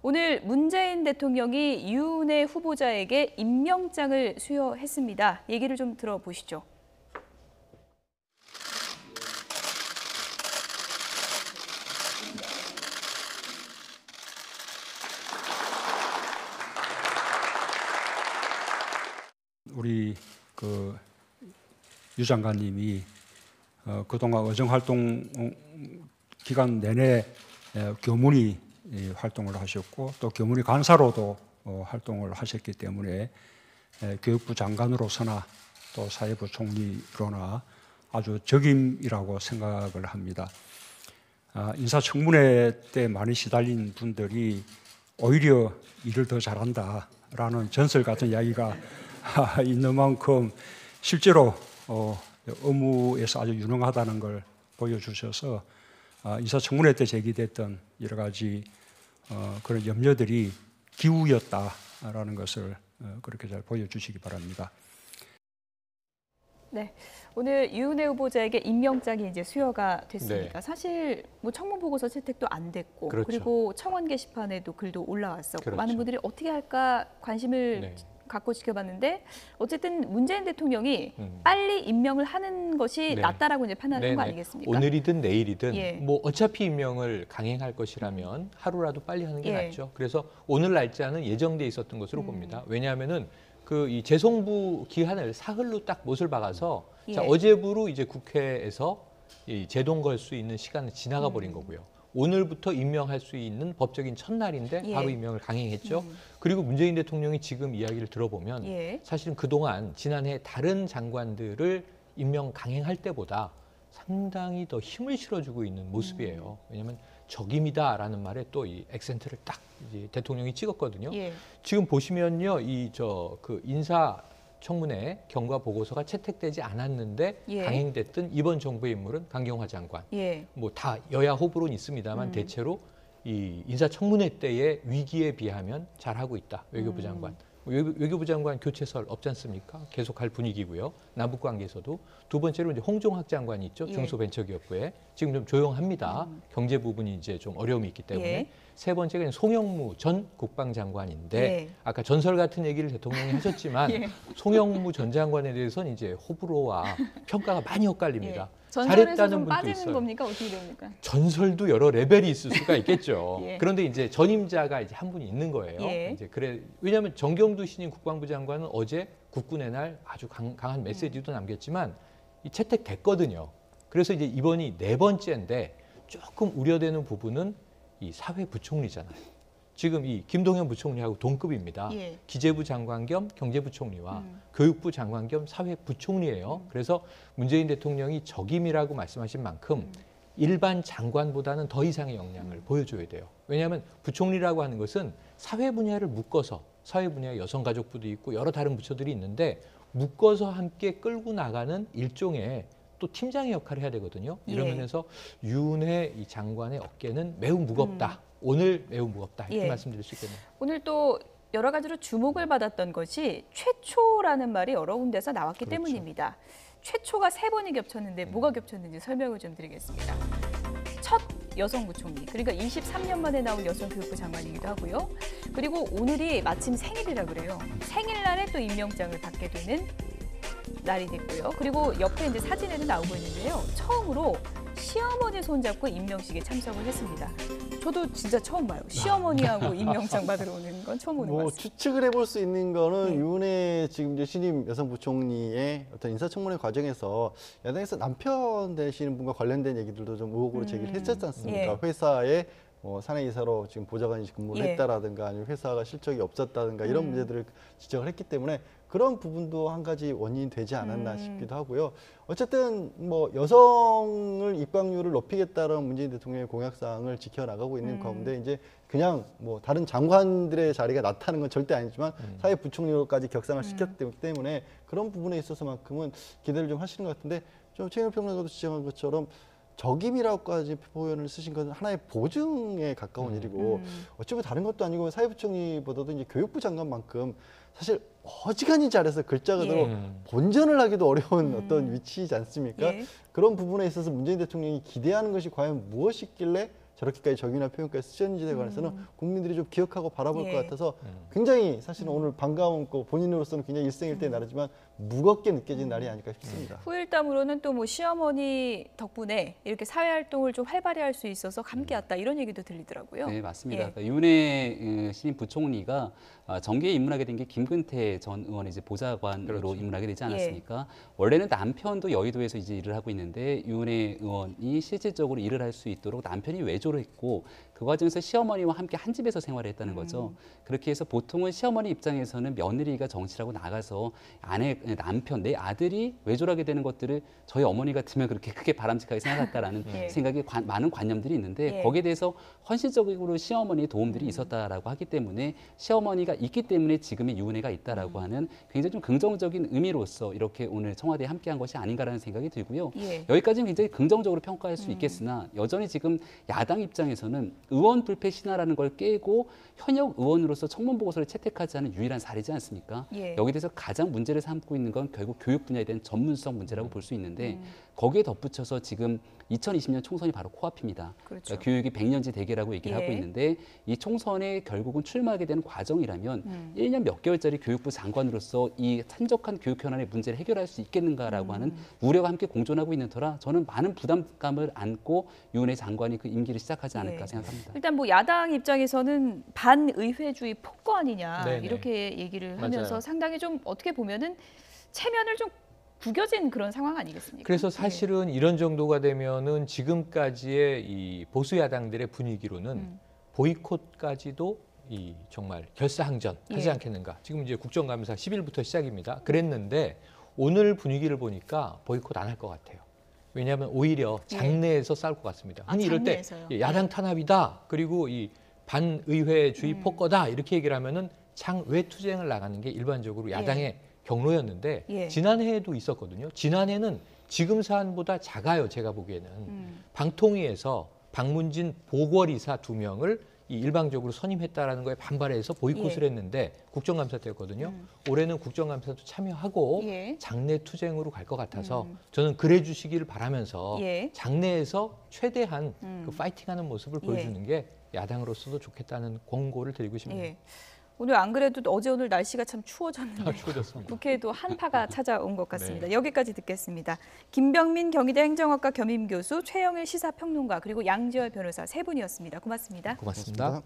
오늘 문재인 대통령이 유은혜 후보자에게 임명장을 수여했습니다. 얘기를 좀 들어보시죠. 우리 유 장관님이 그동안 의정활동 기간 내내 교문위 활동을 하셨고 또 교문위 간사로도 활동을 하셨기 때문에 교육부 장관으로서나 또 사회부 총리로나 아주 적임이라고 생각을 합니다. 인사청문회 때 많이 시달린 분들이 오히려 일을 더 잘한다라는 전설 같은 이야기가 있는 만큼 실제로 업무에서 아주 유능하다는 걸 보여주셔서 인사청문회 때 제기됐던 여러 가지 그런 염려들이 기우였다라는 것을 그렇게 잘 보여주시기 바랍니다. 네, 오늘 유은혜 후보자에게 임명장이 이제 수여가 됐습니다. 네. 사실 뭐 청문 보고서 채택도 안 됐고, 그렇죠. 그리고 청원 게시판에도 글도 올라왔었고, 그렇죠. 많은 분들이 어떻게 할까 관심을 네. 갖고 지켜봤는데 어쨌든 문재인 대통령이 빨리 임명을 하는 것이 네. 낫다라고 이제 판단한 네네. 거 아니겠습니까? 오늘이든 내일이든 예. 뭐 어차피 임명을 강행할 것이라면 하루라도 빨리 하는 게 예. 낫죠. 그래서 오늘 날짜는 예정돼 있었던 것으로 봅니다. 왜냐하면은 이 재송부 기한을 사흘로 딱 못을 박아서 예. 자, 어제부로 이제 국회에서 이 제동 걸 수 있는 시간은 지나가 버린 거고요. 오늘부터 임명할 수 있는 법적인 첫날인데 예. 바로 임명을 강행했죠. 그리고 문재인 대통령이 지금 이야기를 들어보면 예. 사실은 그동안 지난해 다른 장관들을 임명 강행할 때보다 상당히 더 힘을 실어주고 있는 모습이에요. 왜냐하면 적임이다라는 말에 또 이 액센트를 딱 이제 대통령이 찍었거든요. 예. 지금 보시면요, 인사청문회 경과 보고서가 채택되지 않았는데 예. 강행됐던 이번 정부의 인물은 강경화 장관. 예. 뭐 다 여야 호불호는 있습니다만 대체로 이 인사청문회 때의 위기에 비하면 잘하고 있다. 외교부 장관. 외교부 장관 교체설 없지 않습니까? 계속 할 분위기고요. 남북 관계에서도. 두 번째로 이제 홍종학 장관이 있죠. 예. 중소벤처기업부에. 지금 좀 조용합니다. 경제 부분이 이제 좀 어려움이 있기 때문에. 예. 세 번째가 송영무 전 국방장관인데 예. 아까 전설 같은 얘기를 대통령이 하셨지만 예. 송영무 전 장관에 대해서는 이제 호불호와 평가가 많이 엇갈립니다. 예. 전설에서 잘했다는 좀 분도 빠지는 있어요. 겁니까? 어떻게 됩니까? 전설도 여러 레벨이 있을 수가 있겠죠. 예. 그런데 이제 전임자가 이제 한 분이 있는 거예요. 예. 이제 왜냐하면 정경두 신임 국방부 장관은 어제 국군의 날 아주 강한 메시지도 남겼지만 이 채택됐거든요. 그래서 이제 이번이 네 번째인데 조금 우려되는 부분은 이 사회부총리잖아요. 지금 이 김동연 부총리하고 동급입니다. 예. 기재부 장관 겸 경제부총리와 교육부 장관 겸 사회부총리예요. 그래서 문재인 대통령이 적임이라고 말씀하신 만큼 일반 장관보다는 더 이상의 역량을 보여줘야 돼요. 왜냐하면 부총리라고 하는 것은 사회 분야를 묶어서 사회 분야에 여성가족부도 있고 여러 다른 부처들이 있는데 묶어서 함께 끌고 나가는 일종의 또 팀장의 역할을 해야 되거든요. 이런 예. 면에서 유은혜 이 장관의 어깨는 매우 무겁다. 오늘 매우 무겁다. 이렇게 예. 말씀드릴 수 있겠네요. 오늘 또 여러 가지로 주목을 받았던 것이 최초라는 말이 여러 군데서 나왔기 그렇죠. 때문입니다. 최초가 3번이 겹쳤는데 뭐가 겹쳤는지 설명을 좀 드리겠습니다. 첫 여성 부총리, 그러니까 23년 만에 나온 여성 교육부 장관이기도 하고요. 그리고 오늘이 마침 생일이라 그래요. 생일날에 또 임명장을 받게 되는 날이 됐고요. 그리고 옆에 이제 사진에도 나오고 있는데요. 처음으로 시어머니 손잡고 임명식에 참석을 했습니다. 저도 진짜 처음 봐요. 시어머니하고 임명장 받으러 오는 건 처음 보는 것 같습니다. 추측을 해볼 수 있는 거는 네. 유은혜 지금 이제 신임 여성부총리의 어떤 인사청문회 과정에서 야당에서 남편 되시는 분과 관련된 얘기들도 좀 의혹으로 제기를 했었지 않습니까? 예. 회사에 사내이사로 지금 보좌관이 근무를 예. 했다라든가 아니면 회사가 실적이 없었다든가 이런 문제들을 지적을 했기 때문에 그런 부분도 한 가지 원인이 되지 않았나 싶기도 하고요. 어쨌든 뭐 여성을 입각률을 높이겠다는 문재인 대통령의 공약사항을 지켜나가고 있는 가운데 이제 그냥 뭐 다른 장관들의 자리가 나타나는 건 절대 아니지만 사회부총리로까지 격상을 시켰기 때문에 그런 부분에 있어서만큼은 기대를 좀 하시는 것 같은데 좀 최영일 평론가도 지적한 것처럼 적임이라고까지 표현을 쓰신 것은 하나의 보증에 가까운 일이고 어쩌면 다른 것도 아니고 사회부총리보다도 이제 교육부 장관만큼 사실 어지간히 잘해서 글자 그대로 본전을 하기도 어려운 어떤 위치이지 않습니까? 예. 그런 부분에 있어서 문재인 대통령이 기대하는 것이 과연 무엇이길래 저렇게까지 적이나 표현까지 쓰셨는지에 관해서는 국민들이 좀 기억하고 바라볼 예. 것 같아서 굉장히 사실은 오늘 반가운 거 본인으로서는 굉장히 일생일대의 날이지만 무겁게 느껴진 날이 아닐까 싶습니다. 후일담으로는 또 뭐 시어머니 덕분에 이렇게 사회 활동을 좀 활발히 할 수 있어서 감기 왔다 이런 얘기도 들리더라고요. 네, 맞습니다. 예. 그러니까 윤해 신임 부총리가 정계에 입문하게 된 게 김근태 전 의원의 이제 보좌관으로 그렇죠. 입문하게 되지 않았습니까? 원래는 남편도 여의도에서 이제 일을 하고 있는데 윤해 의원이 실질적으로 일을 할 수 있도록 남편이 외조를 했고 그 과정에서 시어머니와 함께 한 집에서 생활을 했다는 거죠. 그렇게 해서 보통은 시어머니 입장에서는 며느리가 정치라고 나가서 남편, 내 아들이 외조하게 되는 것들을 저희 어머니 같으면 그렇게 크게 바람직하게 생각할까라는 예. 생각이 많은 관념들이 있는데 예. 거기에 대해서 헌신적으로 시어머니의 도움들이 있었다라고 하기 때문에 시어머니가 있기 때문에 지금의 유은혜가 있다라고 하는 굉장히 좀 긍정적인 의미로서 이렇게 오늘 청와대에 함께한 것이 아닌가라는 생각이 들고요. 예. 여기까지는 굉장히 긍정적으로 평가할 수 있겠으나 여전히 지금 야당 입장에서는 의원 불패 신화라는 걸 깨고 현역 의원으로서 청문 보고서를 채택하지 않은 유일한 사례지 않습니까? 예. 여기에 대해서 가장 문제를 삼고 있는 건 결국 교육 분야에 대한 전문성 문제라고 볼 수 있는데 거기에 덧붙여서 지금 2020년 총선이 바로 코앞입니다. 그렇죠. 그러니까 교육이 100년지 대계라고 얘기를 예. 하고 있는데 이 총선에 결국은 출마하게 되는 과정이라면 1년 몇 개월짜리 교육부 장관으로서 이 산적한 교육 현안의 문제를 해결할 수 있겠는가라고 하는 우려가 함께 공존하고 있는 터라 저는 많은 부담감을 안고 유은혜 장관이 그 임기를 시작하지 않을까 예. 생각합니다. 일단 뭐 야당 입장에서는 반의회주의 폭거 아니냐 네네. 이렇게 얘기를 맞아요. 하면서 상당히 좀 어떻게 보면은 체면을 좀 구겨진 그런 상황 아니겠습니까? 그래서 사실은 이런 정도가 되면은 지금까지의 이 보수 야당들의 분위기로는 보이콧까지도 이 정말 결사항전 하지 예. 않겠는가. 지금 이제 국정감사 10일부터 시작입니다. 그랬는데 오늘 분위기를 보니까 보이콧 안 할 것 같아요. 왜냐하면 오히려 장내에서 싸울 것 같습니다. 흔히 이럴 때 장내에서요? 예, 야당 탄압이다. 그리고 이 반의회주의 폭거다. 이렇게 얘기를 하면은 장외 투쟁을 나가는 게 일반적으로 야당의 경로였는데 예. 지난해에도 있었거든요. 지난해는 지금 사안보다 작아요. 제가 보기에는. 방통위에서 박문진 보궐이사 2명을 이 일방적으로 선임했다라는 거에 반발해서 보이콧을 예. 했는데 국정감사 때였거든요. 올해는 국정감사도 참여하고 예. 장내 투쟁으로 갈 것 같아서 저는 그래 주시기를 바라면서 예. 장내에서 최대한 그 파이팅하는 모습을 예. 보여주는 게 야당으로서도 좋겠다는 권고를 드리고 싶네요. 예. 오늘 안 그래도 어제 오늘 날씨가 참 추워졌는데 추워졌습니다. 국회에도 한파가 찾아온 것 같습니다. 여기까지 듣겠습니다. 김병민 경희대 행정학과 겸임교수, 최영일 시사평론가 그리고 양지열 변호사 세 분이었습니다. 고맙습니다. 고맙습니다.